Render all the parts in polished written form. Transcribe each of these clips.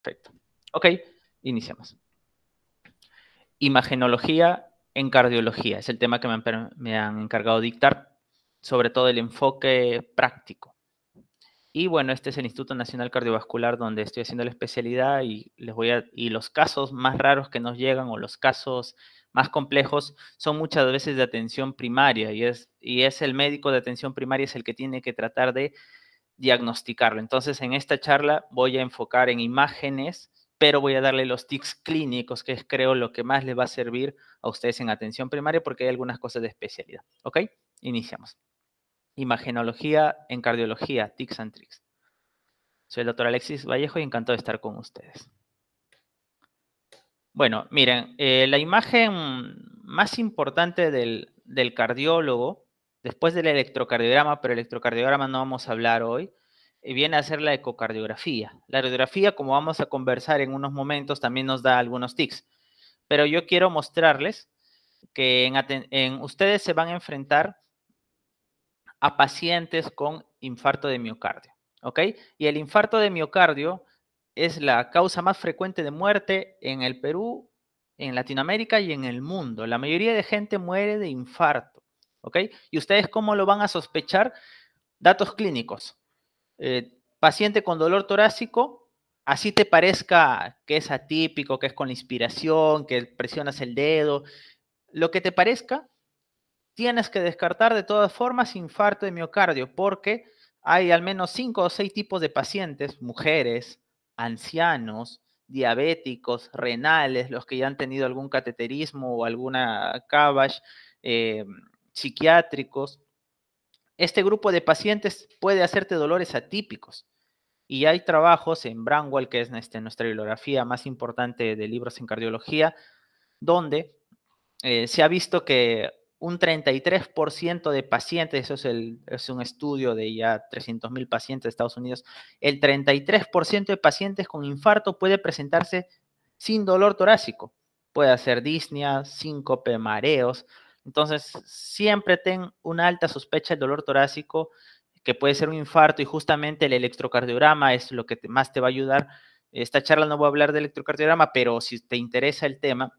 Perfecto. Ok, iniciamos. Imagenología en cardiología. Es el tema que me han encargado de dictar, sobre todo el enfoque práctico. Y bueno, este es el Instituto Nacional Cardiovascular donde estoy haciendo la especialidad y los casos más raros que nos llegan o los casos más complejos son muchas veces de atención primaria y es el médico de atención primaria es el que tiene que tratar de diagnosticarlo. Entonces, en esta charla voy a enfocar en imágenes, pero voy a darle los tips clínicos, que es creo lo que más les va a servir a ustedes en atención primaria porque hay algunas cosas de especialidad. ¿Ok? Iniciamos. Imagenología en cardiología, tips and tricks. Soy el doctor Alexis Vallejo y encantado de estar con ustedes. Bueno, miren, la imagen más importante del cardiólogo, después del electrocardiograma, pero el electrocardiograma no vamos a hablar hoy, viene a ser la ecocardiografía. La radiografía, como vamos a conversar en unos momentos, también nos da algunos tips. Pero yo quiero mostrarles que ustedes se van a enfrentar a pacientes con infarto de miocardio, ¿ok? Y el infarto de miocardio es la causa más frecuente de muerte en el Perú, en Latinoamérica y en el mundo. La mayoría de gente muere de infarto, ¿ok? ¿Y ustedes cómo lo van a sospechar? Datos clínicos. Paciente con dolor torácico, así te parezca que es atípico, que es con la inspiración, que presionas el dedo, lo que te parezca, tienes que descartar de todas formas infarto de miocardio, porque hay al menos 5 o 6 tipos de pacientes, mujeres, ancianos, diabéticos, renales, los que ya han tenido algún cateterismo o alguna CABG, psiquiátricos. Este grupo de pacientes puede hacerte dolores atípicos. Y hay trabajos en Bramwell, que es nuestra bibliografía más importante de libros en cardiología, donde se ha visto que un 33% de pacientes, eso es un estudio de ya 300,000 pacientes de Estados Unidos, el 33% de pacientes con infarto puede presentarse sin dolor torácico. Puede hacer disnea, síncope, mareos. Entonces, siempre ten una alta sospecha del dolor torácico, que puede ser un infarto, y justamente el electrocardiograma es lo que más te va a ayudar. Esta charla no voy a hablar de electrocardiograma, pero si te interesa el tema,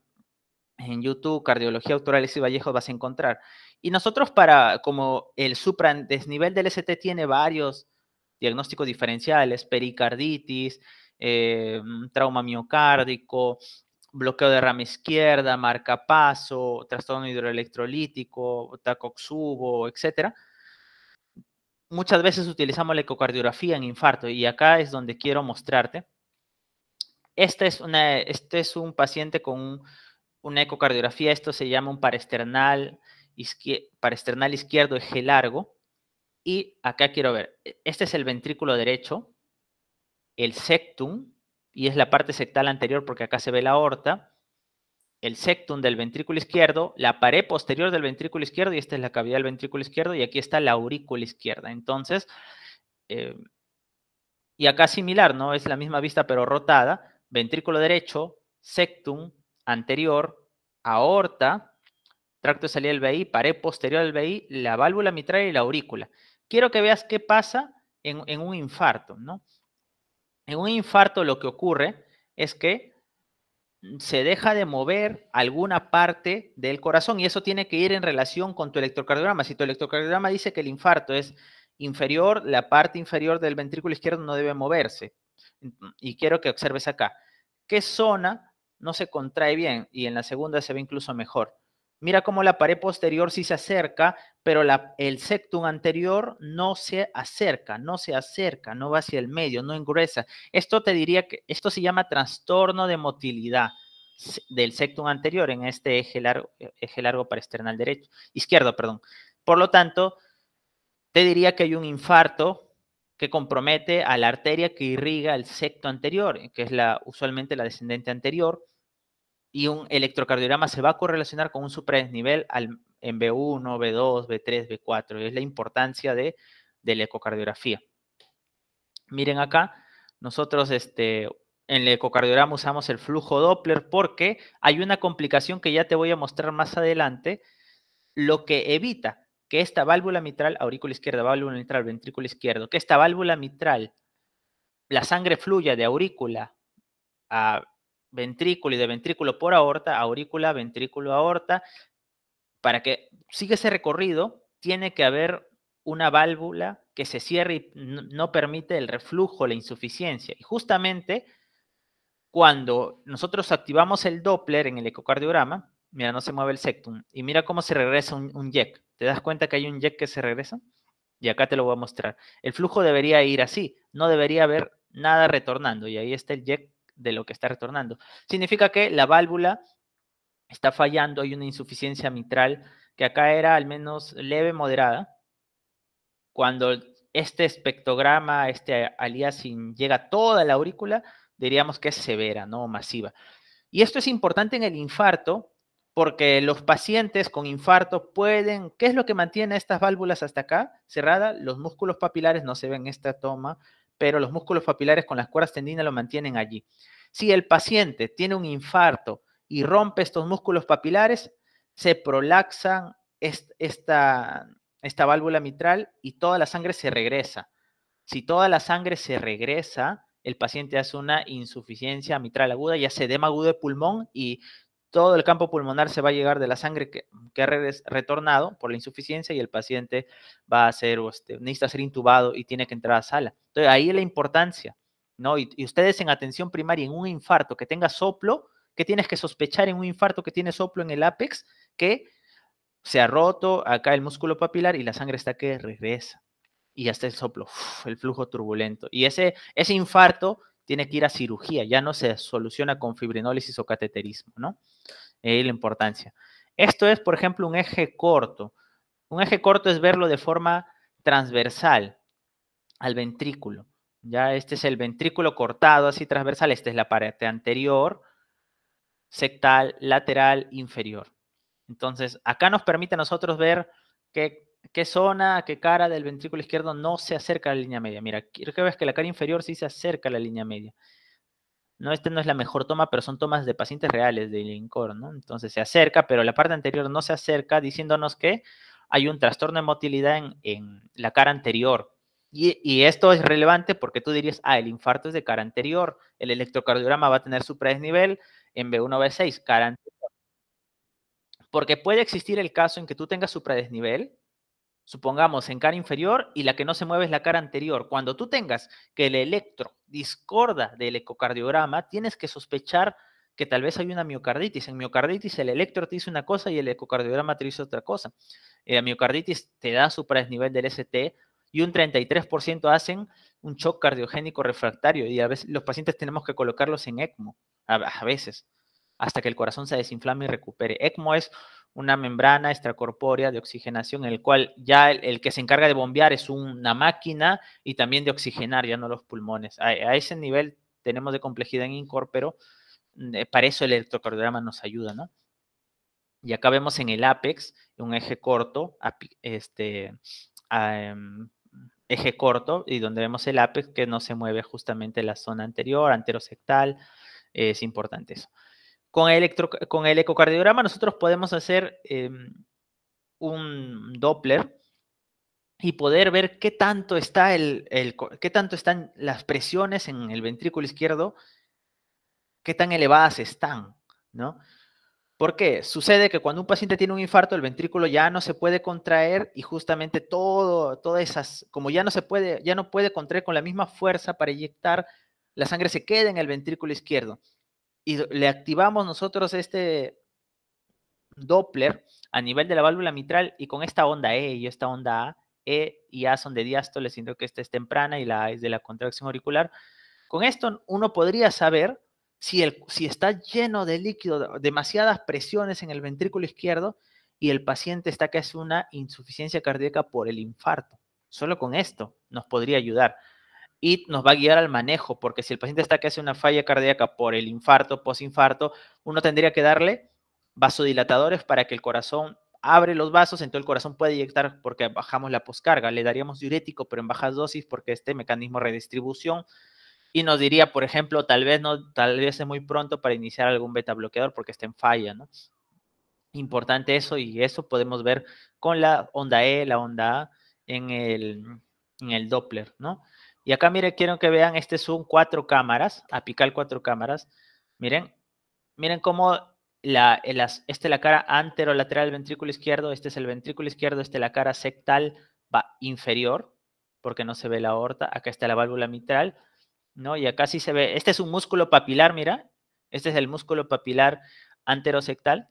en YouTube, Cardiología Doctor Alexis Vallejo, vas a encontrar. Y nosotros como el supradesnivel del ST tiene varios diagnósticos diferenciales, pericarditis, trauma miocárdico, bloqueo de rama izquierda, marcapaso, trastorno hidroelectrolítico, Takotsubo, etc. Muchas veces utilizamos la ecocardiografía en infarto y acá es donde quiero mostrarte. Este es un paciente con una ecocardiografía, esto se llama un parasternal izquierdo eje largo, y acá quiero ver, este es el ventrículo derecho, el septum, y es la parte septal anterior porque acá se ve la aorta, el septum del ventrículo izquierdo, la pared posterior del ventrículo izquierdo, y esta es la cavidad del ventrículo izquierdo, y aquí está la aurícula izquierda. Entonces, y acá similar, ¿no? Es la misma vista pero rotada, ventrículo derecho, septum anterior, aorta, tracto de salida del VI, pared posterior del VI, la válvula mitral y la aurícula. Quiero que veas qué pasa en un infarto, ¿no? En un infarto lo que ocurre es que se deja de mover alguna parte del corazón y eso tiene que ir en relación con tu electrocardiograma. Si tu electrocardiograma dice que el infarto es inferior, la parte inferior del ventrículo izquierdo no debe moverse. Y quiero que observes acá. ¿Qué zona no se contrae bien? Y en la segunda se ve incluso mejor. Mira cómo la pared posterior sí se acerca, pero el septum anterior no se acerca, no va hacia el medio, no engruesa. Esto te diría que esto se llama trastorno de motilidad del septum anterior en este eje largo parasternal derecho, izquierdo, perdón. Por lo tanto, te diría que hay un infarto que compromete a la arteria que irriga el septo anterior, que es usualmente la descendente anterior, y un electrocardiograma se va a correlacionar con un supradesnivel en B1, B2, B3, B4. Es la importancia de la ecocardiografía. Miren acá, nosotros en el ecocardiograma usamos el flujo Doppler porque hay una complicación que ya te voy a mostrar más adelante, lo que evita que esta válvula mitral, aurícula izquierda, válvula mitral, ventrículo izquierdo, que esta válvula mitral, la sangre fluya de aurícula a ventrículo y de ventrículo por aorta, aurícula, ventrículo, aorta. Para que siga ese recorrido, tiene que haber una válvula que se cierre y no permite el reflujo, la insuficiencia. Y justamente cuando nosotros activamos el Doppler en el ecocardiograma, mira, no se mueve el septum, y mira cómo se regresa un YEC. ¿Te das cuenta que hay un YEC que se regresa? Y acá te lo voy a mostrar. El flujo debería ir así, no debería haber nada retornando, y ahí está el YEC de lo que está retornando. Significa que la válvula está fallando, hay una insuficiencia mitral que acá era al menos leve, moderada. Cuando este espectrograma, este aliasing llega a toda la aurícula, diríamos que es severa, ¿no? Masiva. Y esto es importante en el infarto porque los pacientes con infarto pueden, ¿qué es lo que mantiene estas válvulas hasta acá cerradas? Los músculos papilares, no se ven en esta toma, pero los músculos papilares con las cuerdas tendinas lo mantienen allí. Si el paciente tiene un infarto y rompe estos músculos papilares, se prolaxan esta válvula mitral y toda la sangre se regresa. Si toda la sangre se regresa, el paciente hace una insuficiencia mitral aguda, ya sea edema agudo de pulmón, y todo el campo pulmonar se va a llegar de la sangre que ha retornado por la insuficiencia y el paciente va a ser, necesita ser intubado y tiene que entrar a sala. Entonces, ahí es la importancia, ¿no? Y ustedes en atención primaria, en un infarto que tenga soplo, ¿qué tienes que sospechar en un infarto que tiene soplo en el ápex? Que se ha roto acá el músculo papilar y la sangre está que regresa. Y hasta el soplo, el flujo turbulento. Y ese infarto tiene que ir a cirugía, ya no se soluciona con fibrinólisis o cateterismo, ¿no? La importancia. Esto es, por ejemplo, un eje corto. Un eje corto es verlo de forma transversal al ventrículo. Ya este es el ventrículo cortado así transversal, esta es la parte anterior, sectal, lateral, inferior. Entonces, acá nos permite a nosotros ver qué zona, qué cara del ventrículo izquierdo no se acerca a la línea media. Mira, quiero que veas que la cara inferior sí se acerca a la línea media. No, esta no es la mejor toma, pero son tomas de pacientes reales de INCOR, ¿no? Entonces se acerca, pero la parte anterior no se acerca, diciéndonos que hay un trastorno de motilidad en la cara anterior. Y esto es relevante porque tú dirías, el infarto es de cara anterior, el electrocardiograma va a tener supradesnivel en B1, B6, cara anterior. Porque puede existir el caso en que tú tengas supradesnivel, supongamos en cara inferior, y la que no se mueve es la cara anterior. Cuando tú tengas que el electro discorda del ecocardiograma, tienes que sospechar que tal vez hay una miocarditis. En miocarditis el electro te dice una cosa y el ecocardiograma te dice otra cosa. La miocarditis te da supradesnivel del ST y un 33% hacen un shock cardiogénico refractario y a veces los pacientes tenemos que colocarlos en ECMO, a veces, hasta que el corazón se desinflame y recupere. ECMO es una membrana extracorpórea de oxigenación en el cual ya el que se encarga de bombear es una máquina y también de oxigenar, ya no los pulmones. A ese nivel tenemos de complejidad en INCOR, pero para eso el electrocardiograma nos ayuda, ¿no? Y acá vemos en el ápex un eje corto, eje corto, y donde vemos el ápex que no se mueve justamente la zona anterior, anterosectal, es importante eso. Con el ecocardiograma nosotros podemos hacer un Doppler y poder ver qué tanto están las presiones en el ventrículo izquierdo, qué tan elevadas están, ¿no? ¿Por qué? Sucede que cuando un paciente tiene un infarto, el ventrículo ya no se puede contraer y justamente todas esas, como ya no puede contraer con la misma fuerza para inyectar, la sangre se queda en el ventrículo izquierdo. Y le activamos nosotros este Doppler a nivel de la válvula mitral y con esta onda E y esta onda A, E y A son de diástole, siendo que esta es temprana y la A es de la contracción auricular. Con esto uno podría saber si está lleno de líquido, demasiadas presiones en el ventrículo izquierdo y el paciente está que es una insuficiencia cardíaca por el infarto. Solo con esto nos podría ayudar y nos va a guiar al manejo, porque si el paciente está que hace una falla cardíaca por el infarto, posinfarto, uno tendría que darle vasodilatadores para que el corazón abre los vasos, entonces el corazón puede inyectar porque bajamos la poscarga. Le daríamos diurético, pero en bajas dosis porque este mecanismo de redistribución. Y nos diría, por ejemplo, tal vez es muy pronto para iniciar algún beta bloqueador porque está en falla, ¿no? Importante eso, y eso podemos ver con la onda E, la onda A en el Doppler, ¿no? Y acá, miren, quiero que vean, este son 4 cámaras, apical 4 cámaras. Miren, miren cómo esta es la cara anterolateral del ventrículo izquierdo, este es el ventrículo izquierdo, esta es la cara sectal va inferior, porque no se ve la aorta, acá está la válvula mitral, ¿no? Y acá sí se ve, este es un músculo papilar, mira, este es el músculo papilar anterosectal,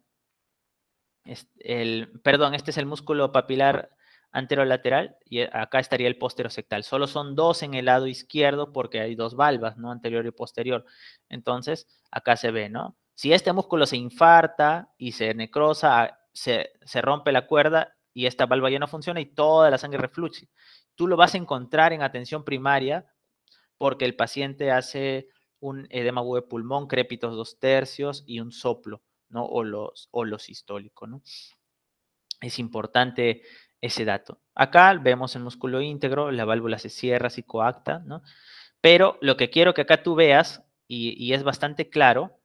perdón, este es el músculo papilar anterolateral y acá estaría el posterosectal. Solo son 2 en el lado izquierdo porque hay 2 valvas, ¿no? Anterior y posterior. Entonces, acá se ve, ¿no? Si este músculo se infarta y se necrosa, se rompe la cuerda y esta valva ya no funciona y toda la sangre refluye. Tú lo vas a encontrar en atención primaria porque el paciente hace un edema agudo de pulmón, crépitos 2/3 y un soplo, ¿no? O lo sistólico, ¿no? Es importante ese dato. Acá vemos el músculo íntegro, la válvula se cierra, se coacta, ¿no? Pero lo que quiero que acá tú veas, y es bastante claro,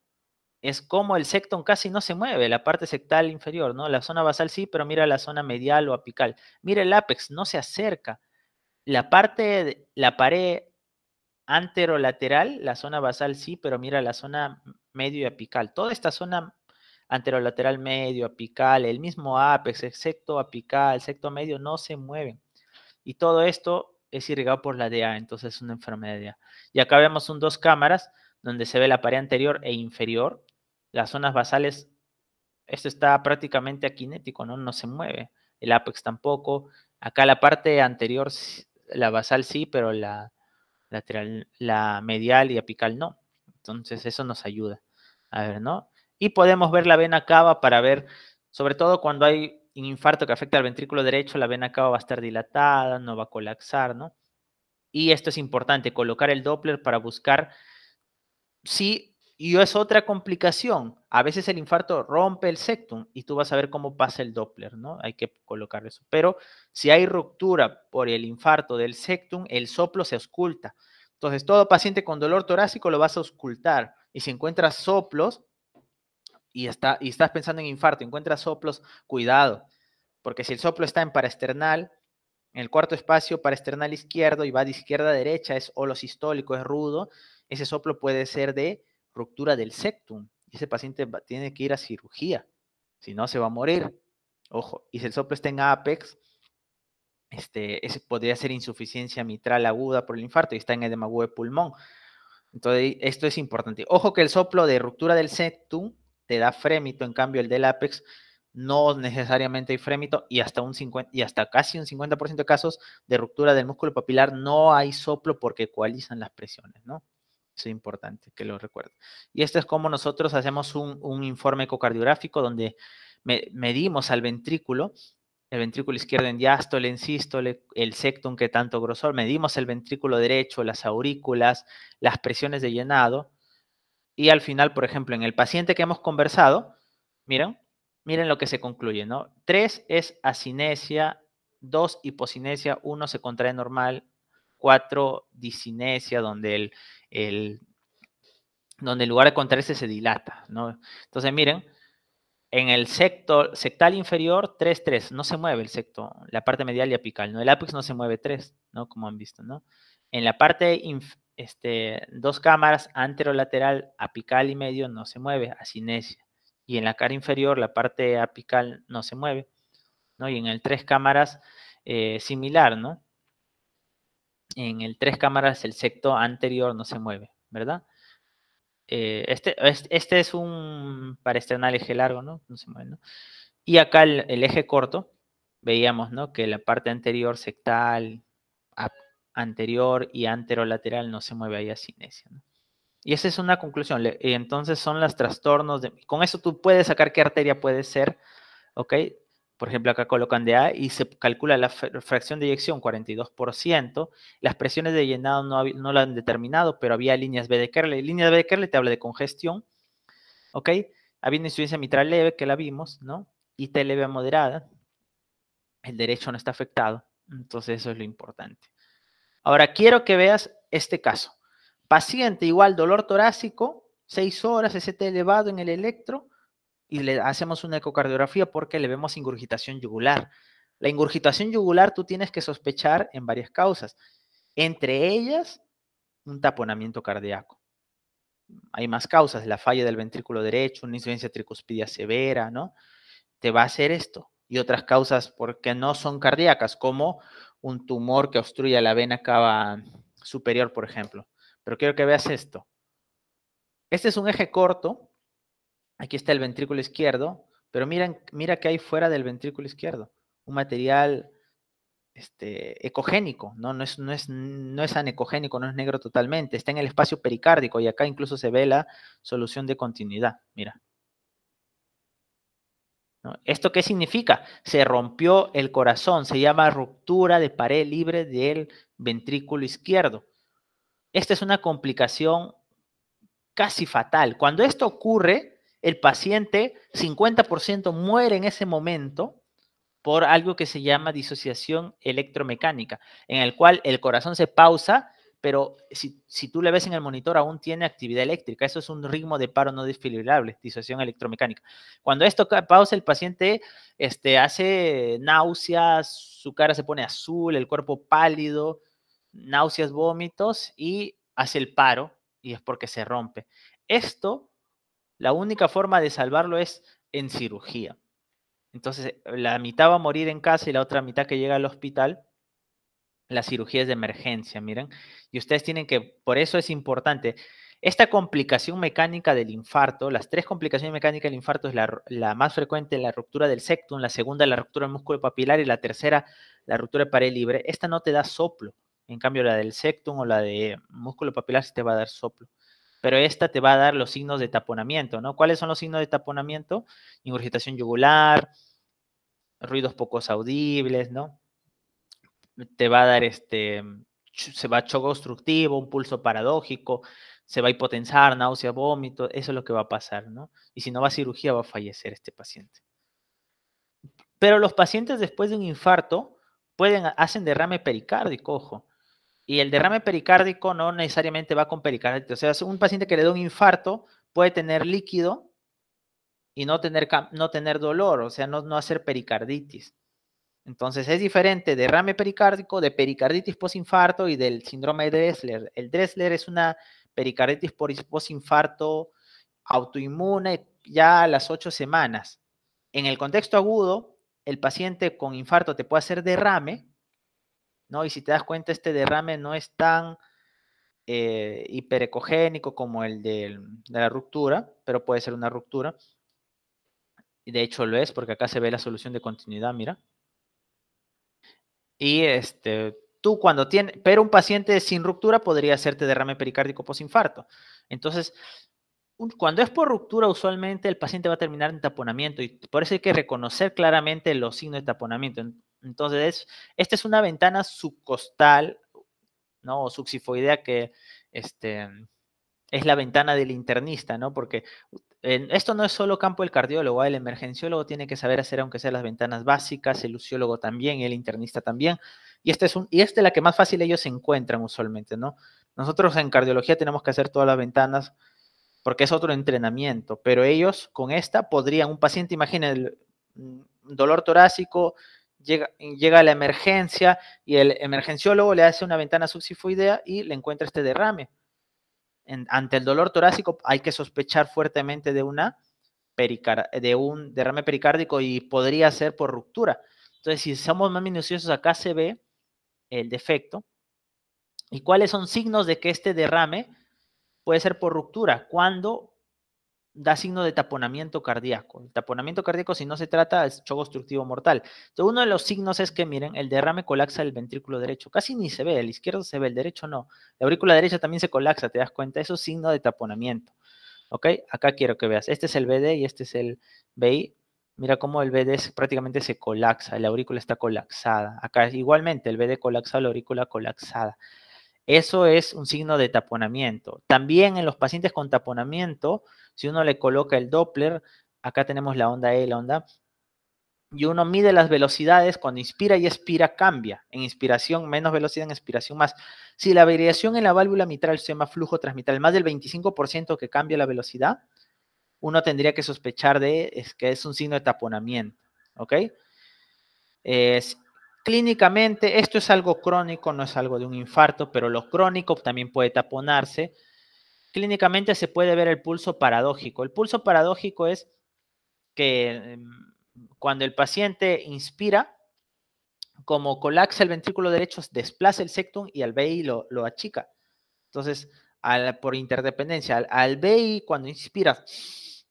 es cómo el septum casi no se mueve, la parte sectal inferior, ¿no? La zona basal sí, pero mira la zona medial o apical. Mira el ápex, no se acerca. La pared anterolateral, la zona basal sí, pero mira la zona medio y apical. Toda esta zona anterolateral medio, apical, el mismo ápex, secto apical, secto medio, no se mueven. Y todo esto es irrigado por la DA, entonces es una enfermedad de A. Y acá vemos 2 cámaras donde se ve la pared anterior e inferior. Las zonas basales, esto está prácticamente akinético, ¿no? No se mueve. El ápex tampoco. Acá la parte anterior, la basal sí, pero la lateral, la medial y apical no. Entonces eso nos ayuda. A ver, ¿no? Y podemos ver la vena cava para ver, sobre todo cuando hay un infarto que afecta al ventrículo derecho, la vena cava va a estar dilatada, no va a colapsar, ¿no? Y esto es importante, colocar el Doppler para buscar si, y es otra complicación, a veces el infarto rompe el septum y tú vas a ver cómo pasa el Doppler, ¿no? Hay que colocar eso. Pero si hay ruptura por el infarto del septum, el soplo se ausculta. Entonces, todo paciente con dolor torácico lo vas a auscultar. Y si encuentras soplos y estás pensando en infarto, encuentras soplos, cuidado. Porque si el soplo está en paraesternal, en el cuarto espacio paraesternal izquierdo y va de izquierda a derecha, es holosistólico, es rudo, ese soplo puede ser de ruptura del septum. Y ese paciente tiene que ir a cirugía, si no se va a morir. Ojo, y si el soplo está en apex, ese podría ser insuficiencia mitral aguda por el infarto y está en edema agudo de pulmón. Entonces, esto es importante. Ojo que el soplo de ruptura del septum te da frémito, en cambio el del apex no necesariamente hay frémito y hasta casi un 50% de casos de ruptura del músculo papilar no hay soplo porque ecualizan las presiones, ¿no? Eso es importante que lo recuerden. Y esto es como nosotros hacemos un informe ecocardiográfico donde medimos al ventrículo, el ventrículo izquierdo en diástole, en sístole, el septum que tanto grosor, medimos el ventrículo derecho, las aurículas, las presiones de llenado, y al final, por ejemplo, en el paciente que hemos conversado, miren lo que se concluye, ¿no? 3 es asinesia, 2 hipocinesia, 1 se contrae normal, 4 disinesia, donde donde en lugar de contraerse se dilata, ¿no? Entonces, miren, en el sectal inferior, 3, no se mueve el secto, la parte medial y apical, ¿no? El ápex no se mueve 3, ¿no? Como han visto, ¿no? En la parte, 2 cámaras, anterolateral, apical y medio, no se mueve, asinesia. Y en la cara inferior, la parte apical no se mueve, ¿no? Y en el 3 cámaras, similar, ¿no? En el 3 cámaras, el secto anterior no se mueve, ¿verdad? Este es un paraesternal eje largo, ¿no? No se mueve, ¿no? Y acá el eje corto, veíamos, ¿no? Que la parte anterior sectal, anterior y anterolateral no se mueve ahí a cinesia, ¿no? Y esa es una conclusión. Y entonces son los trastornos. Con eso tú puedes sacar qué arteria puede ser, ¿ok? Por ejemplo, acá colocan DA y se calcula la fracción de eyección, 42%. Las presiones de llenado no lo han determinado, pero había líneas B de Kerley. Líneas B de Kerley te habla de congestión, ¿ok? Había una insuficiencia mitral leve, que la vimos, ¿no? Y T leve a moderada. El derecho no está afectado. Entonces eso es lo importante. Ahora, quiero que veas este caso. Paciente igual dolor torácico, 6 horas, ST elevado en el electro, y le hacemos una ecocardiografía porque le vemos ingurgitación yugular. La ingurgitación yugular tú tienes que sospechar en varias causas. Entre ellas, un taponamiento cardíaco. Hay más causas, la falla del ventrículo derecho, una insuficiencia tricuspidia severa, ¿no? Te va a hacer esto. Y otras causas porque no son cardíacas, como un tumor que obstruye la vena cava superior, por ejemplo. Pero quiero que veas esto. Este es un eje corto. Aquí está el ventrículo izquierdo, pero mira que hay fuera del ventrículo izquierdo. Un material ecogénico, ¿no? No es anecogénico, no es negro totalmente. Está en el espacio pericárdico y acá incluso se ve la solución de continuidad. Mira. ¿No? ¿Esto qué significa? Se rompió el corazón, se llama ruptura de pared libre del ventrículo izquierdo. Esta es una complicación casi fatal. Cuando esto ocurre, el paciente 50% muere en ese momento por algo que se llama disociación electromecánica, en el cual el corazón se pausa, pero si tú le ves en el monitor aún tiene actividad eléctrica. Eso es un ritmo de paro no desfibrilable, disociación electromecánica. Cuando esto pausa, el paciente hace náuseas, su cara se pone azul, el cuerpo pálido, náuseas, vómitos y hace el paro y es porque se rompe. Esto, la única forma de salvarlo es en cirugía. Entonces, la mitad va a morir en casa y la otra mitad que llega al hospital, la cirugía es de emergencia, miren. Y ustedes tienen que, por eso es importante, esta complicación mecánica del infarto, las 3 complicaciones mecánicas del infarto es la más frecuente, la ruptura del septum, la segunda, la ruptura del músculo papilar y la tercera, la ruptura de pared libre. Esta no te da soplo. En cambio, la del septum o la de músculo papilar sí te va a dar soplo. Pero esta te va a dar los signos de taponamiento, ¿no? ¿Cuáles son los signos de taponamiento? Ingurgitación yugular, ruidos pocos audibles, ¿no? Te va a dar se va a choque obstructivo, un pulso paradójico, se va a hipotensar, náusea, vómito, eso es lo que va a pasar, ¿no? Y si no va a cirugía, va a fallecer este paciente. Pero los pacientes después de un infarto hacen derrame pericárdico, ojo. Y el derrame pericárdico no necesariamente va con pericarditis. O sea, un paciente que le da un infarto puede tener líquido y no tener dolor, o sea, no hacer pericarditis. Entonces es diferente derrame pericárdico, de pericarditis postinfarto y del síndrome de Dressler. El Dressler es una pericarditis postinfarto autoinmune ya a las 8 semanas. En el contexto agudo, el paciente con infarto te puede hacer derrame, ¿no? Y si te das cuenta, este derrame no es tan hiperecogénico como el de la ruptura, pero puede ser una ruptura. Y de hecho lo es, porque acá se ve la solución de continuidad, mira. Y tú cuando tienes, pero un paciente sin ruptura podría hacerte derrame pericárdico postinfarto. Entonces, cuando es por ruptura, usualmente el paciente va a terminar en taponamiento y por eso hay que reconocer claramente los signos de taponamiento. Entonces, esta es una ventana subcostal, ¿no? O subsifoidea que es la ventana del internista, ¿no? Porque esto no es solo campo del cardiólogo, el emergenciólogo tiene que saber hacer aunque sea las ventanas básicas, el luciólogo también, el internista también, y esta es la que más fácil ellos se encuentran usualmente, ¿no? Nosotros en cardiología tenemos que hacer todas las ventanas porque es otro entrenamiento, pero ellos con esta podrían, un paciente, imaginen, dolor torácico, llega a la emergencia y el emergenciólogo le hace una ventana subsifoidea y le encuentra este derrame. Ante el dolor torácico hay que sospechar fuertemente de un derrame pericárdico y podría ser por ruptura. Entonces, si somos más minuciosos, acá se ve el defecto. ¿Y cuáles son signos de que este derrame puede ser por ruptura? Cuando da signo de taponamiento cardíaco. El taponamiento cardíaco, si no se trata, es choque obstructivo mortal. Entonces, uno de los signos es que, miren, el derrame colapsa el ventrículo derecho. Casi ni se ve, el izquierdo se ve, el derecho no. La aurícula derecha también se colapsa, ¿te das cuenta? Eso es signo de taponamiento. ¿Ok? Acá quiero que veas. Este es el BD y este es el BI. Mira cómo el BD prácticamente se colapsa, la aurícula está colapsada. Acá igualmente, el BD colapsado, la aurícula colapsada. Eso es un signo de taponamiento. También en los pacientes con taponamiento, si uno le coloca el Doppler, acá tenemos la onda E, la onda, y uno mide las velocidades, cuando inspira y expira cambia. En inspiración menos velocidad, en expiración más. Si la variación en la válvula mitral se llama flujo transmitral, más del 25% que cambia la velocidad, uno tendría que sospechar que es un signo de taponamiento. ¿Ok? Clínicamente, esto es algo crónico, no es algo de un infarto, pero lo crónico también puede taponarse. Clínicamente se puede ver el pulso paradójico. El pulso paradójico es que cuando el paciente inspira, como colapsa el ventrículo derecho, desplaza el septum y al BI lo achica. Entonces, por interdependencia, al BI cuando inspira,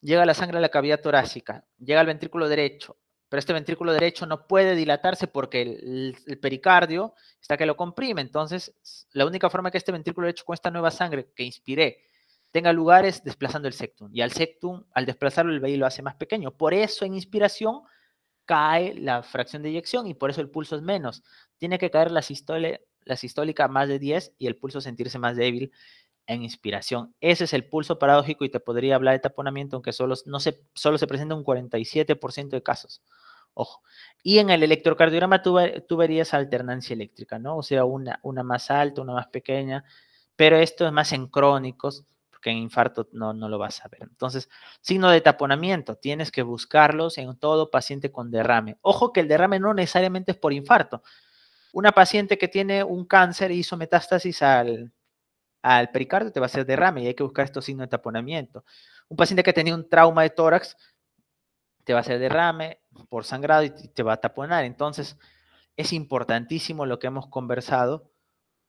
llega la sangre a la cavidad torácica, llega al ventrículo derecho, pero este ventrículo derecho no puede dilatarse porque el pericardio está que lo comprime. Entonces, la única forma que este ventrículo derecho con esta nueva sangre que inspiré tenga lugar es desplazando el septum. Y al septum, al desplazarlo, el BI lo hace más pequeño. Por eso, en inspiración, cae la fracción de eyección y por eso el pulso es menos. Tiene que caer la sistólica más de 10 y el pulso sentirse más débil en inspiración. Ese es el pulso paradójico y te podría hablar de taponamiento, aunque solo se presenta un 47% de casos. Ojo. Y en el electrocardiograma tú verías alternancia eléctrica, ¿no? O sea, una más alta, una más pequeña, pero esto es más en crónicos, porque en infarto no lo vas a ver. Entonces, signo de taponamiento, tienes que buscarlos en todo paciente con derrame. Ojo que el derrame no necesariamente es por infarto. Una paciente que tiene un cáncer y hizo metástasis al pericardio te va a hacer derrame y hay que buscar estos signos de taponamiento. Un paciente que tenía un trauma de tórax te va a hacer derrame por sangrado y te va a taponar. Entonces, es importantísimo lo que hemos conversado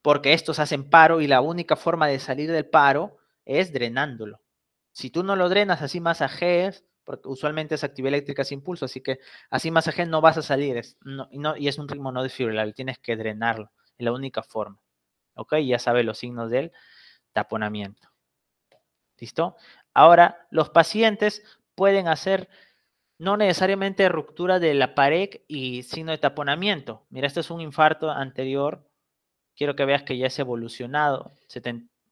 porque estos hacen paro y la única forma de salir del paro es drenándolo. Si tú no lo drenas, así masajees, porque usualmente es actividad eléctrica sin pulso, así que así masajees no vas a salir y es un ritmo no desfibrilable, tienes que drenarlo, es la única forma. ¿Ok? Ya sabes los signos del taponamiento. ¿Listo? Ahora, los pacientes pueden hacer no necesariamente ruptura de la pared y signo de taponamiento. Mira, este es un infarto anterior. Quiero que veas que ya es evolucionado.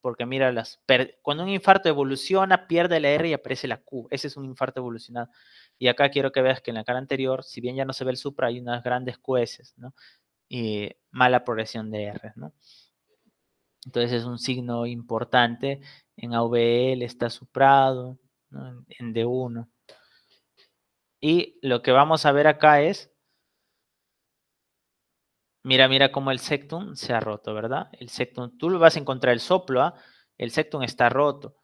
Porque mira, cuando un infarto evoluciona, pierde la R y aparece la Q. Ese es un infarto evolucionado. Y acá quiero que veas que en la cara anterior, si bien ya no se ve el supra, hay unas grandes QS, ¿no? Y mala progresión de R, ¿no? Entonces es un signo importante. En AVL está suprado, ¿no? En D1. Y lo que vamos a ver acá es, mira cómo el septum se ha roto, ¿verdad? El septum, tú lo vas a encontrar el soplo, ¿ah? El septum está roto.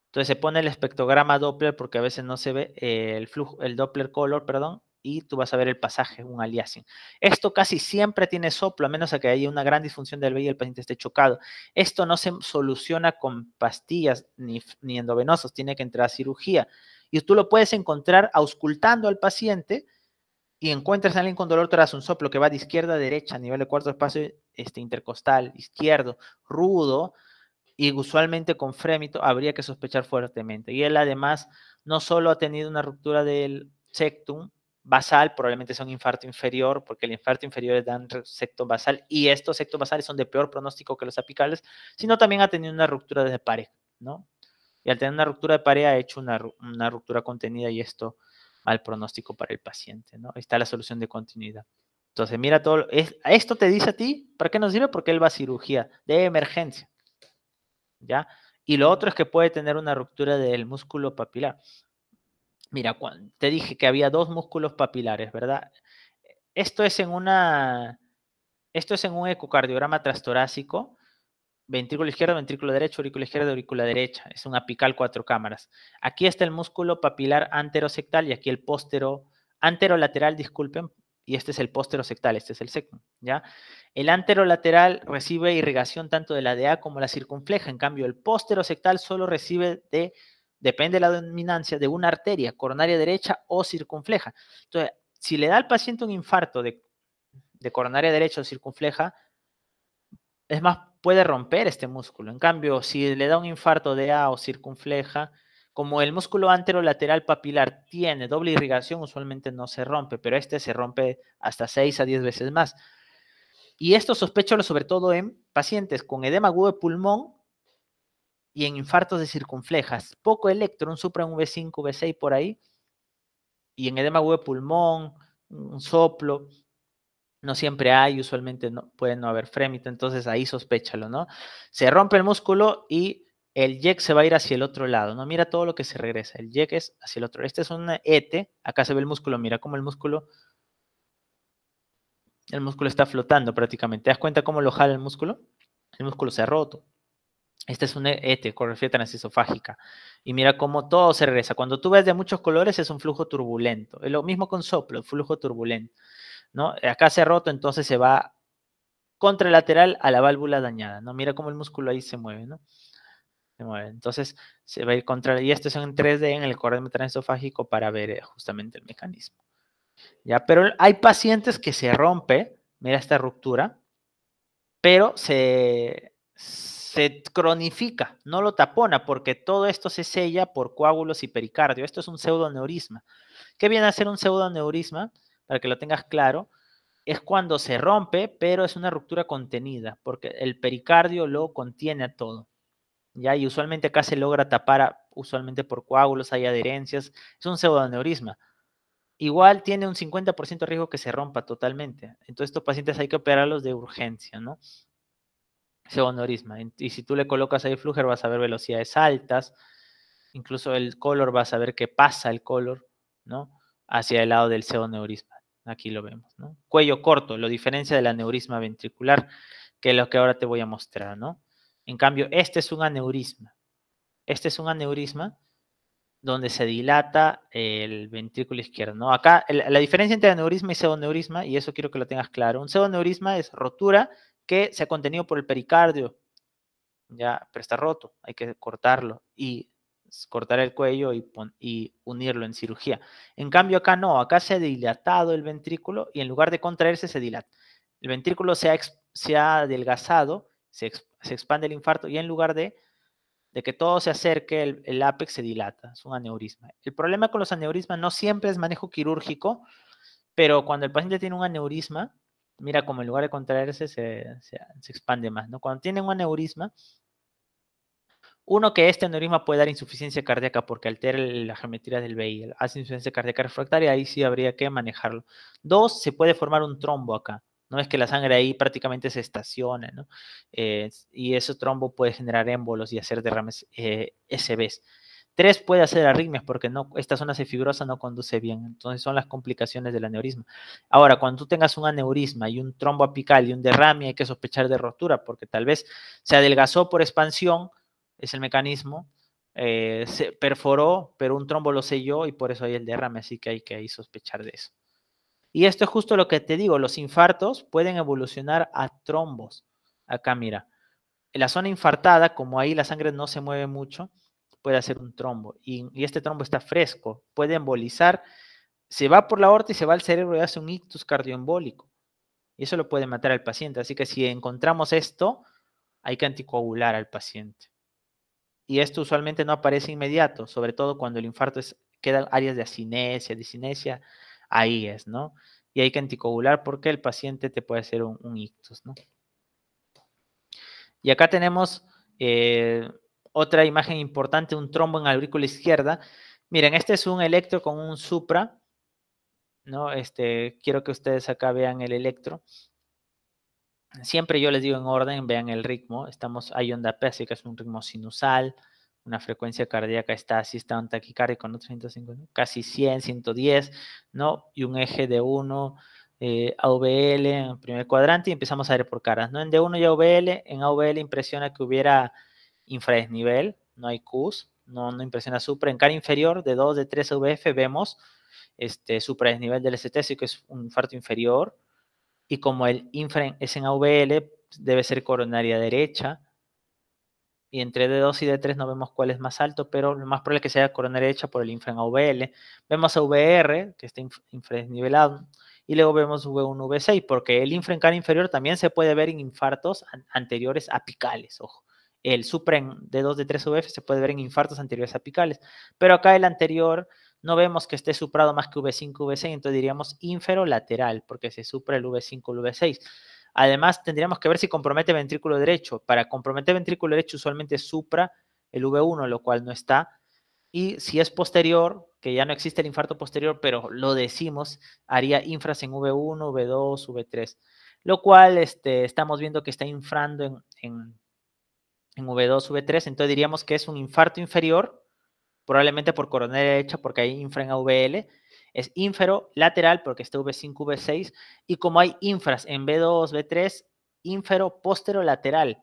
Entonces se pone el espectrograma Doppler porque a veces no se ve el Doppler color, perdón, y tú vas a ver el pasaje, un aliasing. Esto casi siempre tiene soplo, a menos que haya una gran disfunción del vello y el paciente esté chocado. Esto no se soluciona con pastillas ni endovenosos, tiene que entrar a cirugía. Y tú lo puedes encontrar auscultando al paciente y encuentras a alguien con dolor tras un soplo que va de izquierda a derecha a nivel de cuarto espacio intercostal, izquierdo, rudo, y usualmente con frémito, habría que sospechar fuertemente. Y él además no solo ha tenido una ruptura del septum basal, probablemente sea un infarto inferior, porque el infarto inferior dan septo basal y estos septos basales son de peor pronóstico que los apicales, sino también ha tenido una ruptura de pared, ¿no? Y al tener una ruptura de pared ha hecho una ruptura contenida y esto mal pronóstico para el paciente, ¿no? Ahí está la solución de continuidad. Entonces, mira todo, esto te dice a ti, ¿para qué nos sirve? Porque él va a cirugía de emergencia. ¿Ya? Y lo otro es que puede tener una ruptura del músculo papilar. Mira, te dije que había dos músculos papilares, ¿verdad? Esto es en un ecocardiograma transtorácico, ventrículo izquierdo, ventrículo derecho, aurícula izquierda, aurícula derecha. Es un apical 4 cámaras. Aquí está el músculo papilar anterosectal y aquí el anterolateral, disculpen, y este es el posterosectal, este es el septum, ¿ya? El anterolateral recibe irrigación tanto de la DA como la circunfleja, en cambio el posterosectal solo recibe depende de la dominancia, de una arteria coronaria derecha o circunfleja. Entonces, si le da al paciente un infarto de coronaria derecha o circunfleja, es más, puede romper este músculo. En cambio, si le da un infarto de A o circunfleja, como el músculo anterolateral papilar tiene doble irrigación, usualmente no se rompe, pero este se rompe hasta 6 a 10 veces más. Y esto sospechalo sobre todo en pacientes con edema agudo de pulmón y en infartos de circunflejas. Poco electro, un supra, un V5, V6 por ahí, y en edema agudo de pulmón, un soplo, no siempre hay, usualmente no, puede no haber frémito, entonces ahí sospéchalo, ¿no? Se rompe el músculo y el YEC se va a ir hacia el otro lado, ¿no? Mira todo lo que se regresa, el YEC es hacia el otro. Este es una ET, acá se ve el músculo, mira cómo el músculo El músculo está flotando prácticamente. ¿Te das cuenta cómo lo jala el músculo? El músculo se ha roto. Este es un ET, ecografía transesofágica. Y mira cómo todo se regresa. Cuando tú ves de muchos colores es un flujo turbulento. Es lo mismo con soplo, flujo turbulento, ¿no? Acá se ha roto, entonces se va contralateral a la válvula dañada, ¿no? Mira cómo el músculo ahí se mueve, ¿no? Se mueve. Entonces se va a ir contra, y esto es en 3D en el ecograma transesofágico para ver justamente el mecanismo. ¿Ya? Pero hay pacientes que se rompe, mira esta ruptura, pero se cronifica, no lo tapona, porque todo esto se sella por coágulos y pericardio. Esto es un pseudoneurisma. ¿Qué viene a ser un pseudoneurisma? Para que lo tengas claro, es cuando se rompe, pero es una ruptura contenida, porque el pericardio lo contiene a todo. ¿Ya? Y usualmente acá se logra tapar, usualmente por coágulos, hay adherencias, es un pseudoneurisma. Igual tiene un 50% de riesgo que se rompa totalmente. Entonces estos pacientes hay que operarlos de urgencia, ¿no? Pseudoneurisma. Y si tú le colocas ahí Fluger vas a ver velocidades altas, incluso el color vas a ver que pasa el color, ¿no? Hacia el lado del pseudoneurisma. Aquí lo vemos, ¿no? Cuello corto, lo diferencia del aneurisma ventricular, que es lo que ahora te voy a mostrar, ¿no? En cambio, este es un aneurisma. Este es un aneurisma donde se dilata el ventrículo izquierdo, ¿no? Acá, la diferencia entre aneurisma y pseudoneurisma, y eso quiero que lo tengas claro, un pseudoneurisma es rotura que se ha contenido por el pericardio, ya, pero está roto, hay que cortarlo y cortar el cuello y unirlo en cirugía. En cambio acá no, acá se ha dilatado el ventrículo y en lugar de contraerse se dilata. El ventrículo se ha adelgazado, se expande el infarto y en lugar de que todo se acerque, el ápex se dilata, es un aneurisma. El problema con los aneurismas no siempre es manejo quirúrgico, pero cuando el paciente tiene un aneurisma, mira como en lugar de contraerse se expande más, ¿no? Cuando tienen un aneurisma, uno, que este aneurisma puede dar insuficiencia cardíaca porque altera la geometría del VI, hace insuficiencia cardíaca refractaria, ahí sí habría que manejarlo. Dos, se puede formar un trombo acá. No es que la sangre ahí prácticamente se estacione, ¿no? Y ese trombo puede generar émbolos y hacer derrames SBs. Tres, puede hacer arritmias porque no, esta zona se fibrosa, no conduce bien. Entonces son las complicaciones del aneurisma. Ahora, cuando tú tengas un aneurisma y un trombo apical y un derrame, hay que sospechar de rotura porque tal vez se adelgazó por expansión, es el mecanismo, se perforó, pero un trombo lo selló y por eso hay el derrame, así que hay que sospechar de eso. Y esto es justo lo que te digo, los infartos pueden evolucionar a trombos. Acá mira, en la zona infartada, como ahí la sangre no se mueve mucho, puede hacer un trombo. Y este trombo está fresco, puede embolizar, se va por la aorta y se va al cerebro y hace un ictus cardioembólico. Y eso lo puede matar al paciente. Así que si encontramos esto, hay que anticoagular al paciente. Y esto usualmente no aparece inmediato, sobre todo cuando el infarto quedan áreas de asinesia, disinesia, ahí es, ¿no? Y hay que anticoagular porque el paciente te puede hacer un ictus, ¿no? Y acá tenemos otra imagen importante, un trombo en la aurícula izquierda. Miren, este es un electro con un supra, ¿no? Quiero que ustedes acá vean el electro. Siempre yo les digo en orden, vean el ritmo. Hay onda P, así que es un ritmo sinusal. Una frecuencia cardíaca está un taquicárdico, ¿no? 350, casi 100, 110, ¿no? Y un eje de 1, AVL en primer cuadrante y empezamos a ver por caras, ¿no? En D1 y AVL, en AVL impresiona que hubiera infradesnivel, no hay Qs, no impresiona supra. En cara inferior, de 2, de 3 VF, vemos supradesnivel del ST, que es un infarto inferior, y como el infra es en AVL, debe ser coronaria derecha, y entre D2 y D3 no vemos cuál es más alto, pero lo más probable es que sea coronaria derecha por el infra en AVL. Vemos a VR, que está infradesnivelado, y luego vemos V1, V6, porque el infra en cara inferior también se puede ver en infartos anteriores apicales, ojo. El supra en D2, D3, VF se puede ver en infartos anteriores apicales, pero acá el anterior no vemos que esté suprado más que V5, V6, entonces diríamos inferolateral, porque se supra el V5, el V6. Además, tendríamos que ver si compromete ventrículo derecho. Para comprometer ventrículo derecho usualmente supra el V1, lo cual no está. Y si es posterior, que ya no existe el infarto posterior, pero lo decimos, haría infras en V1, V2, V3. Lo cual estamos viendo que está infrando en V2, V3. Entonces diríamos que es un infarto inferior, probablemente por coronaria derecha, porque hay infra en AVL. es ínfero, lateral, porque está V5, V6, y como hay infras en B2, B3, ínfero, póstero, lateral,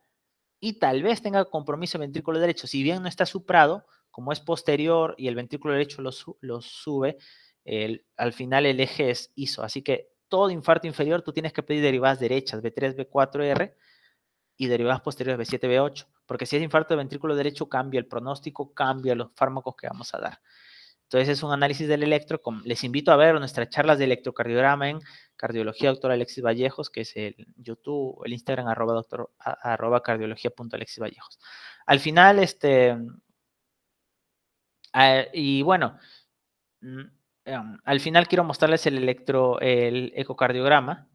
y tal vez tenga compromiso el ventrículo derecho, si bien no está suprado, como es posterior y el ventrículo derecho lo sube, al final el eje es ISO, así que todo infarto inferior tú tienes que pedir derivadas derechas, B3, B4R, y derivadas posteriores B7, B8, porque si es infarto de ventrículo derecho cambia el pronóstico, cambia los fármacos que vamos a dar. Entonces es un análisis del electro. Les invito a ver nuestras charlas de electrocardiograma en Cardiología Doctor Alexis Vallejos, que es el YouTube, el Instagram @ cardiología.alexisvallejos. Al final, y bueno, al final quiero mostrarles el ecocardiograma,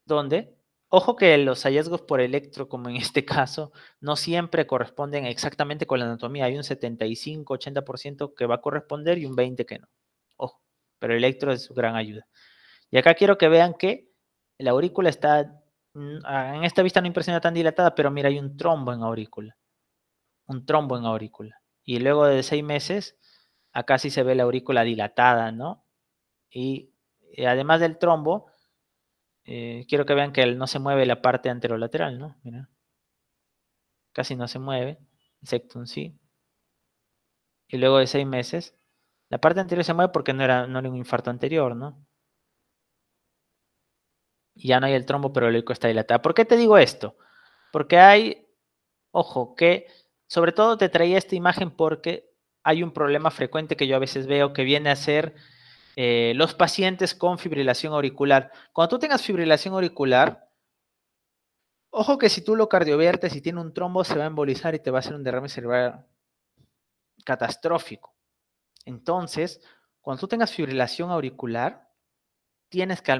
donde, ojo que los hallazgos por electro, como en este caso, no siempre corresponden exactamente con la anatomía. Hay un 75-80% que va a corresponder y un 20% que no. Ojo, pero el electro es su gran ayuda. Y acá quiero que vean que la aurícula está, en esta vista no impresiona tan dilatada, pero mira, hay un trombo en aurícula. Un trombo en aurícula. Y luego de 6 meses, acá sí se ve la aurícula dilatada, ¿no? Y además del trombo, quiero que vean que no se mueve la parte anterolateral, ¿no? Mira. Casi no se mueve. El septum sí. Y luego de 6 meses, la parte anterior se mueve porque no era un infarto anterior, ¿no? Y ya no hay el trombo, pero el eco está dilatado. ¿Por qué te digo esto? Porque hay, ojo, que sobre todo te traía esta imagen porque hay un problema frecuente que yo a veces veo que viene a ser los pacientes con fibrilación auricular. Cuando tú tengas fibrilación auricular, ojo que si tú lo cardioviertes y tiene un trombo, se va a embolizar y te va a hacer un derrame cerebral catastrófico. Entonces, cuando tú tengas fibrilación auricular, tienes que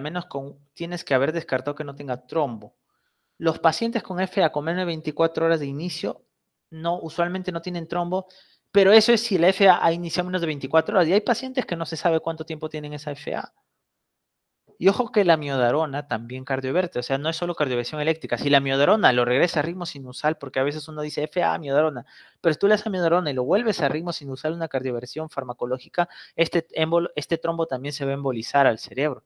haber descartado que no tenga trombo. Los pacientes con FA con menos de 24 horas de inicio, usualmente no tienen trombo, pero eso es si la FA ha iniciado menos de 24 horas. Y hay pacientes que no se sabe cuánto tiempo tienen esa FA. Y ojo que la miodarona también cardioverte, o sea, no es solo cardioversión eléctrica. Si la miodarona lo regresa a ritmo sinusal, porque a veces uno dice FA, miodarona, pero si tú le das a miodarona y lo vuelves a ritmo sinusal, una cardioversión farmacológica, este trombo también se va a embolizar al cerebro.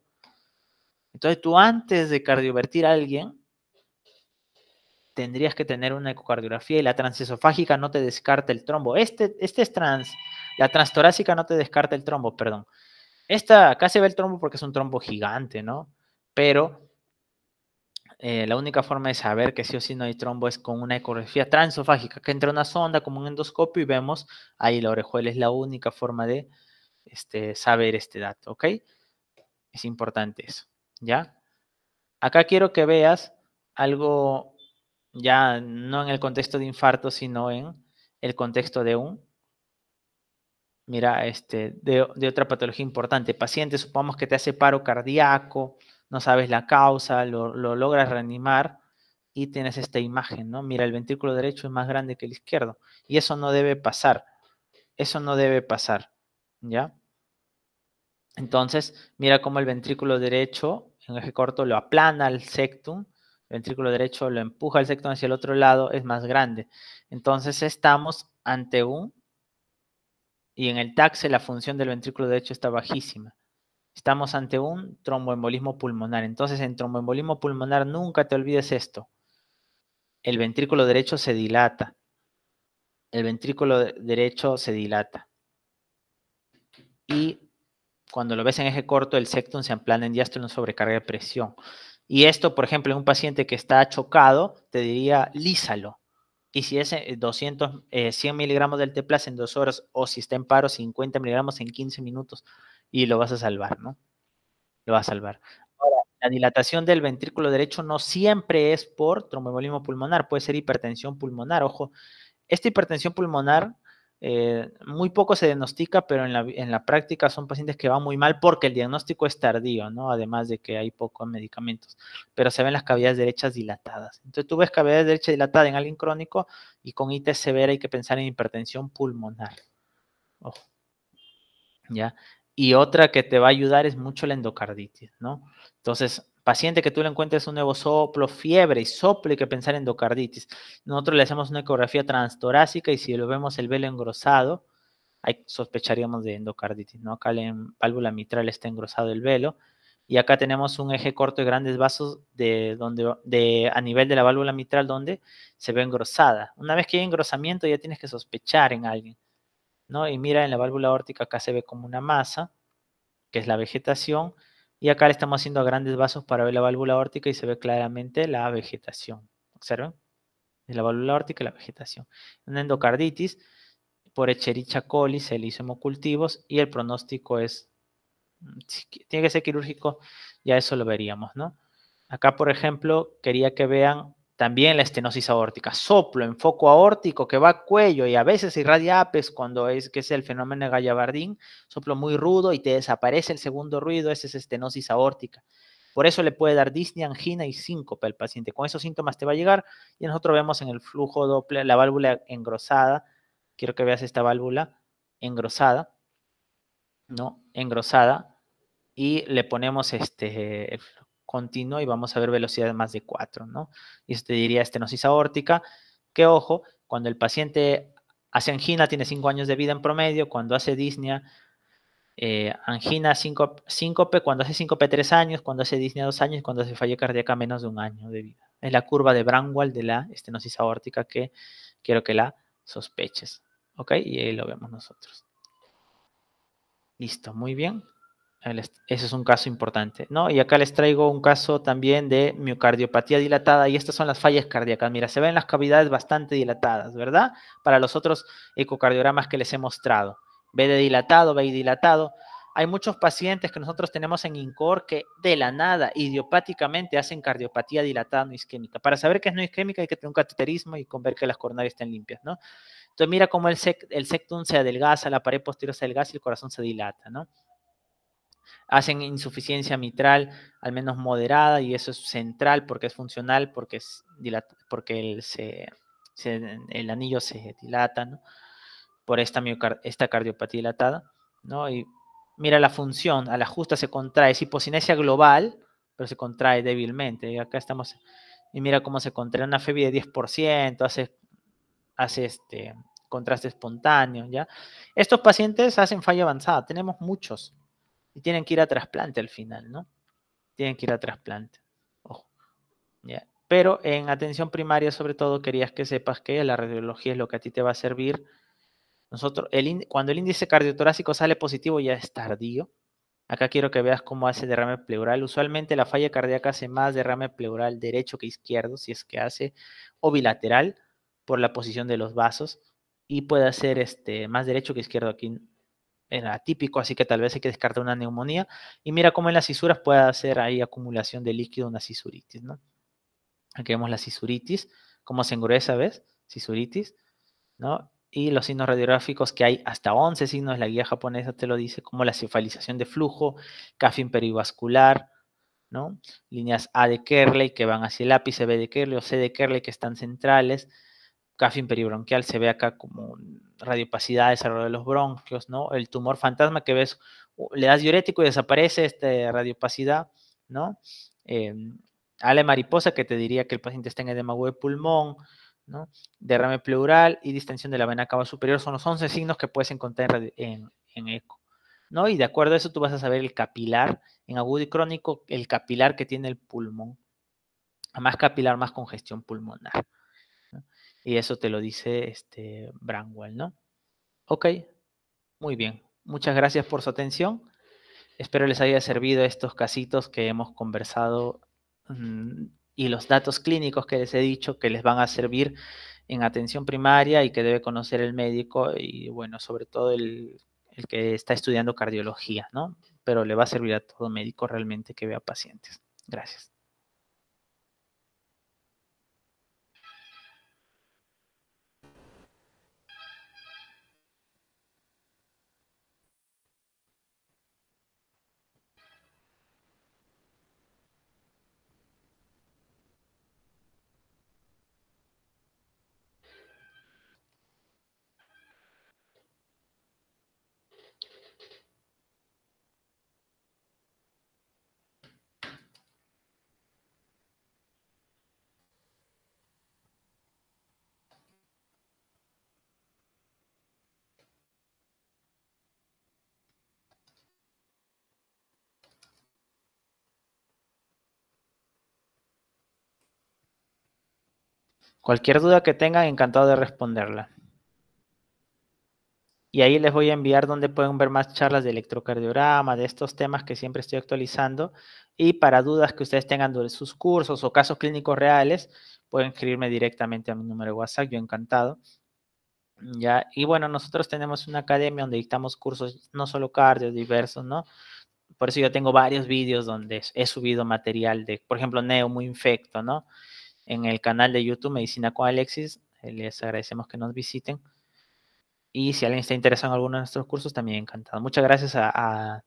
Entonces tú antes de cardiovertir a alguien, tendrías que tener una ecocardiografía y la transesofágica no te descarta el trombo. La transtorácica no te descarta el trombo, perdón. Acá se ve el trombo porque es un trombo gigante, ¿no? Pero la única forma de saber que sí o sí no hay trombo es con una ecografía transesofágica, que entra una sonda como un endoscopio y vemos ahí la orejuela. Es la única forma de saber este dato, ¿ok? Es importante eso, ¿ya? Acá quiero que veas algo ya no en el contexto de infarto, sino en el contexto de de otra patología importante. Paciente, supongamos que te hace paro cardíaco, no sabes la causa, lo logras reanimar y tienes esta imagen, ¿no? Mira, el ventrículo derecho es más grande que el izquierdo y eso no debe pasar. Eso no debe pasar, ¿ya? Entonces, mira cómo el ventrículo derecho en eje corto lo aplana al septum, el ventrículo derecho lo empuja al septum hacia el otro lado, es más grande. Entonces estamos ante y en el TAXE la función del ventrículo derecho está bajísima. Estamos ante un tromboembolismo pulmonar. Entonces en tromboembolismo pulmonar nunca te olvides esto. El ventrículo derecho se dilata. El ventrículo derecho se dilata. Y cuando lo ves en eje corto, el septum se aplana en diástolo en sobrecarga de presión. Y esto, por ejemplo, en un paciente que está chocado, te diría lísalo. Y si es 100 miligramos del T-Plus en 2 horas, o si está en paro, 50 miligramos en 15 minutos, y lo vas a salvar, ¿no? Lo vas a salvar. Ahora, la dilatación del ventrículo derecho no siempre es por tromboembolismo pulmonar, puede ser hipertensión pulmonar. Ojo, esta hipertensión pulmonar muy poco se diagnostica, pero en la práctica son pacientes que van muy mal porque el diagnóstico es tardío, ¿no? Además de que hay pocos medicamentos, pero se ven las cavidades derechas dilatadas. Entonces tú ves cavidades derechas dilatadas en alguien crónico y con IT severa hay que pensar en hipertensión pulmonar. Ojo. ¿Ya? Y otra que te va a ayudar es mucho la endocarditis, ¿no? Entonces, paciente que tú le encuentres un nuevo soplo, fiebre y soplo, hay que pensar en endocarditis. Nosotros le hacemos una ecografía transtorácica y si lo vemos el velo engrosado, ahí sospecharíamos de endocarditis, ¿no? Acá la válvula mitral está engrosado el velo, y acá tenemos un eje corto de grandes vasos a nivel de la válvula mitral donde se ve engrosada. Una vez que hay engrosamiento ya tienes que sospechar en alguien, ¿no? Y mira, en la válvula aórtica acá se ve como una masa, que es la vegetación, y acá le estamos haciendo a grandes vasos para ver la válvula aórtica y se ve claramente la vegetación. ¿Observen? Es la válvula aórtica y la vegetación. Una endocarditis por Escherichia coli se le hizo hemocultivos y el pronóstico es, si tiene que ser quirúrgico, ya eso lo veríamos, ¿no? Acá, por ejemplo, quería que vean también la estenosis aórtica, soplo en foco aórtico que va a cuello y a veces irradia apes cuando que es el fenómeno de Gallavardín, soplo muy rudo y te desaparece el segundo ruido, esa es estenosis aórtica. Por eso le puede dar disnea, angina y síncope al paciente. Con esos síntomas te va a llegar y nosotros vemos en el flujo Doppler la válvula engrosada. Quiero que veas esta válvula engrosada, ¿no? Engrosada, y le ponemos continuo y vamos a ver velocidades más de 4, ¿no? Y esto te diría estenosis aórtica, que ojo, cuando el paciente hace angina tiene 5 años de vida en promedio, cuando hace disnea, angina síncope, cuando hace síncope 3 años, cuando hace disnea 2 años, cuando hace falla cardíaca menos de 1 año de vida. Es la curva de Brandwald de la estenosis aórtica que quiero que la sospeches, ¿ok? Y ahí lo vemos nosotros. Listo, muy bien. Ese es un caso importante, ¿no? Y acá les traigo un caso también de miocardiopatía dilatada, y estas son las fallas cardíacas. Mira, se ven las cavidades bastante dilatadas, ¿verdad? Para los otros ecocardiogramas que les he mostrado. BD dilatado, BI dilatado. Hay muchos pacientes que nosotros tenemos en INCOR que de la nada, idiopáticamente, hacen cardiopatía dilatada no isquémica. Para saber que es no isquémica hay que tener un cateterismo y con ver que las coronarias estén limpias, ¿no? Entonces mira cómo el septum se adelgaza, la pared posterior se adelgaza y el corazón se dilata, ¿no? Hacen insuficiencia mitral al menos moderada y eso es central porque es funcional, porque, porque el anillo se dilata, ¿no? Por esta cardiopatía dilatada, ¿no? Y mira la función, a la justa se contrae, es hipocinesia global, pero se contrae débilmente. Y acá estamos, y mira cómo se contrae una FEBI de 10%, hace contraste espontáneo, ¿ya? Estos pacientes hacen falla avanzada, tenemos muchos, y tienen que ir a trasplante al final, ¿no? Tienen que ir a trasplante. Ojo, ¿ya? Pero en atención primaria, sobre todo, querías que sepas que la radiología es lo que a ti te va a servir. Nosotros, cuando el índice cardiotorácico sale positivo, ya es tardío. Acá quiero que veas cómo hace derrame pleural. Usualmente la falla cardíaca hace más derrame pleural derecho que izquierdo, si es que hace, o bilateral, por la posición de los vasos, y puede hacer más derecho que izquierdo. Aquí era atípico, así que tal vez hay que descartar una neumonía. Y mira cómo en las cisuras puede hacer ahí acumulación de líquido, una cisuritis, ¿no? Aquí vemos la cisuritis, cómo se engruesa, ¿ves? Cisuritis, ¿no? Y los signos radiográficos, que hay hasta 11 signos, la guía japonesa te lo dice, como la cefalización de flujo, CAFI perivascular, ¿no? Líneas A de Kerley que van hacia el ápice, B de Kerley o C de Kerley que están centrales, CAFI peribronquial se ve acá como radiopacidad, desarrollo de los bronquios, ¿no? El tumor fantasma que ves, le das diurético y desaparece radiopacidad, ¿no? Ale mariposa que te diría que el paciente está en edema de pulmón, ¿no? Derrame pleural y distensión de la vena cava superior son los 11 signos que puedes encontrar en eco, ¿no? Y de acuerdo a eso tú vas a saber el capilar, en agudo y crónico, el capilar que tiene el pulmón. A más capilar, más congestión pulmonar, ¿no? Y eso te lo dice Brandwald, ¿no? Ok, muy bien. Muchas gracias por su atención. Espero les haya servido estos casitos que hemos conversado y los datos clínicos que les he dicho que les van a servir en atención primaria y que debe conocer el médico y, bueno, sobre todo el que está estudiando cardiología, ¿no? Pero le va a servir a todo médico realmente que vea pacientes. Gracias. Cualquier duda que tengan, encantado de responderla. Y ahí les voy a enviar donde pueden ver más charlas de electrocardiograma, de estos temas que siempre estoy actualizando. Y para dudas que ustedes tengan de sus cursos o casos clínicos reales, pueden escribirme directamente a mi número de WhatsApp, yo encantado. ¿Ya? Y bueno, nosotros tenemos una academia donde dictamos cursos no solo cardio, diversos, ¿no? Por eso yo tengo varios vídeos donde he subido material de, por ejemplo, Neo muy infecto, ¿no? En el canal de YouTube Medicina con Alexis, les agradecemos que nos visiten. Y si alguien está interesado en alguno de nuestros cursos, también encantado. Muchas gracias a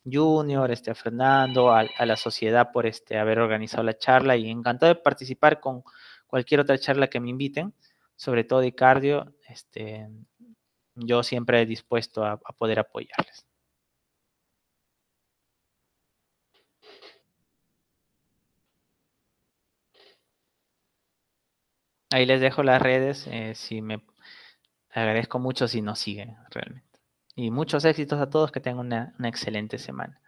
Junior, a Fernando, a la sociedad por haber organizado la charla y encantado de participar con cualquier otra charla que me inviten, sobre todo de cardio. Yo siempre dispuesto a poder apoyarles. Ahí les dejo las redes, si me agradezco mucho si nos siguen realmente. Y muchos éxitos a todos, que tengan una excelente semana.